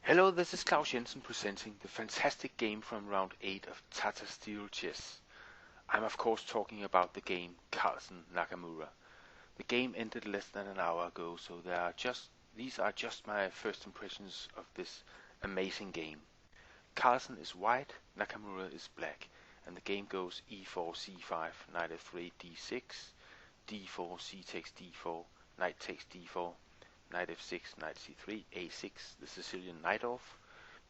Hello, this is Claus Jensen presenting the fantastic game from round 8 of Tata Steel Chess. I'm of course talking about the game Carlsen Nakamura. The game ended less than an hour ago, so these are just my first impressions of this amazing game. Carlsen is white, Nakamura is black, and the game goes e4, c5, knight f3, d6, d4, c takes d4, knight takes d4, knight f6, knight c3, a6, the Sicilian knight off,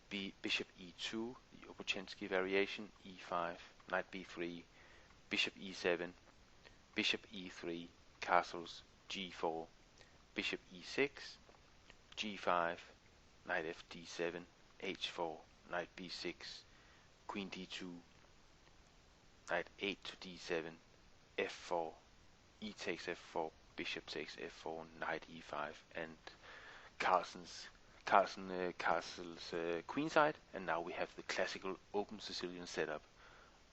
bishop e2, the Opocensky variation, e5, knight b3, bishop e7, bishop e3, castles, g4, bishop e6, g5, knight f d7, h4, knight b6, queen d2, knight 8 to d7, f4, e takes f4, bishop takes f4, knight e5, and Carlsen castles queenside, and now we have the classical open Sicilian setup.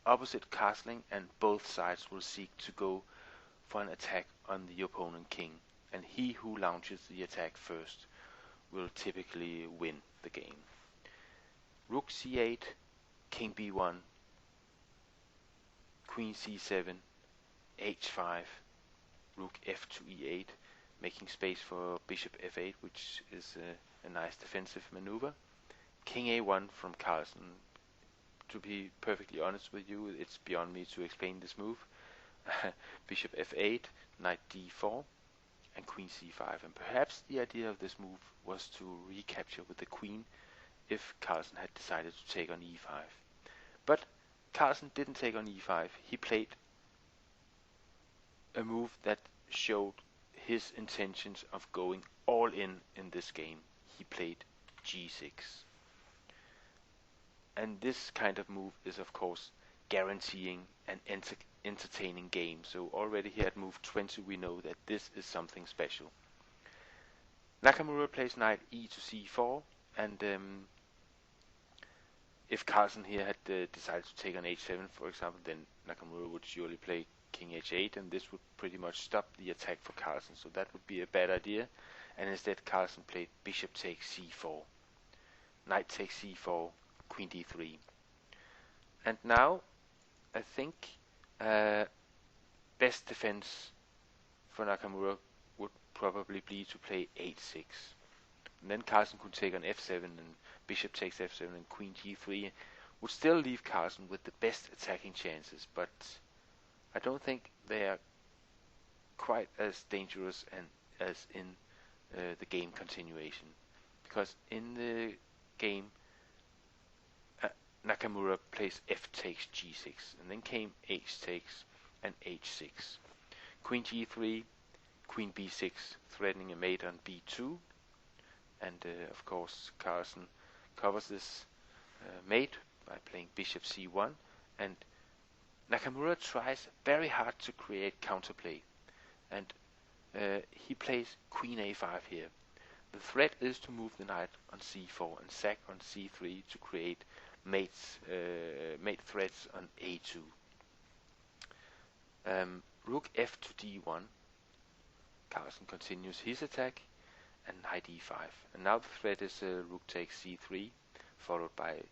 Opposite castling, and both sides will seek to go for an attack on the opponent king, and he who launches the attack first will typically win the game. Rook c8, king b1, queen c7, h5, rook f to e8, making space for bishop f8, which is a nice defensive maneuver. King a1 from Carlsen. To be perfectly honest with you, it's beyond me to explain this move. Bishop f8, knight d4, and queen c5. And perhaps the idea of this move was to recapture with the queen if Carlsen had decided to take on e5. But Carlsen didn't take on e5. He played a move that showed his intentions of going all in this game. He played g6. And this kind of move is of course guaranteeing an entertaining game. So already here at move 20 we know that this is something special. Nakamura plays knight e to c4, and if Carlsen here had decided to take on h7 for example, then Nakamura would surely play king h8, and this would pretty much stop the attack for Carlsen, so that would be a bad idea. And instead Carlsen played bishop takes c4, knight takes c4, queen d3. And now I think best defense for Nakamura would probably be to play h6. And then Carlsen could take on f7, and bishop takes f7, and queen g3 would still leave Carlsen with the best attacking chances, but I don't think they are quite as dangerous as in the game continuation, because in the game Nakamura plays f takes g6, and then came h takes and h6, queen g3, queen b6, threatening a mate on b2, and of course Carlsen covers this mate by playing bishop c1, and Nakamura tries very hard to create counterplay, and he plays queen a5 here. The threat is to move the knight on c4 and sack on c3 to create mate threats on a2. Rook f to d1. Carlsen continues his attack, and knight e5. And now the threat is rook takes c3, followed by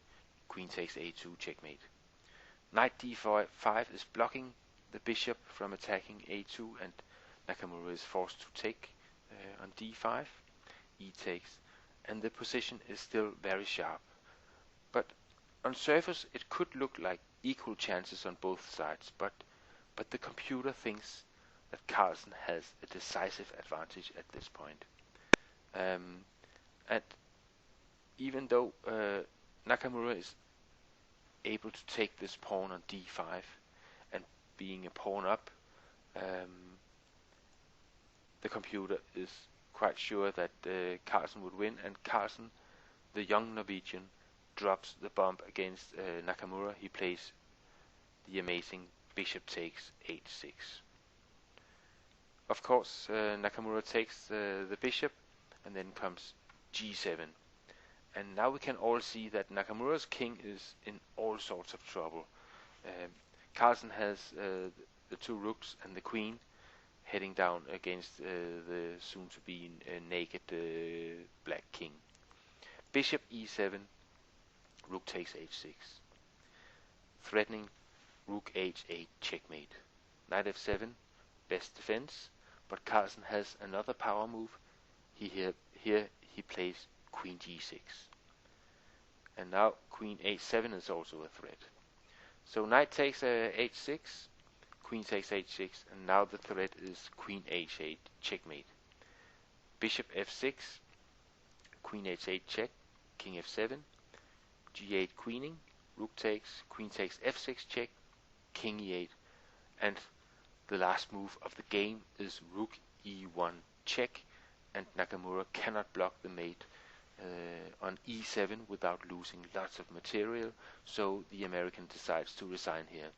queen takes a2, checkmate. Knight d5 is blocking the bishop from attacking a2, and Nakamura is forced to take on d5, e takes, and the position is still very sharp. But on surface it could look like equal chances on both sides, but the computer thinks that Carlsen has a decisive advantage at this point. And even though Nakamura is able to take this pawn on d5 and being a pawn up, the computer is quite sure that Carlsen would win, and Carlsen, the young Norwegian, drops the bomb against Nakamura. He plays the amazing bishop takes h6. Of course, Nakamura takes the bishop, and then comes g7. And now we can all see that Nakamura's king is in all sorts of trouble. Carlsen has the two rooks and the queen heading down against the soon-to-be naked black king. Bishop e7, rook takes h6. Threatening rook h8, checkmate. Knight f7, best defense, but Carlsen has another power move. Here he plays queen g6. And now queen h7 is also a threat. So knight takes h6, queen takes h6, and now the threat is queen h8, checkmate. Bishop f6, queen h8 check, king f7, g8 queening, rook takes, queen takes f6 check, king e8, and the last move of the game is rook e1 check, and Nakamura cannot block the mate on e7 without losing lots of material, so the American decides to resign here.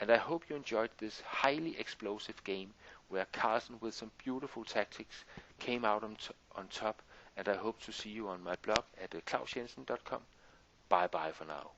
And I hope you enjoyed this highly explosive game where Carlsen with some beautiful tactics came out on top, and I hope to see you on my blog at klausjensen.com. Bye bye for now.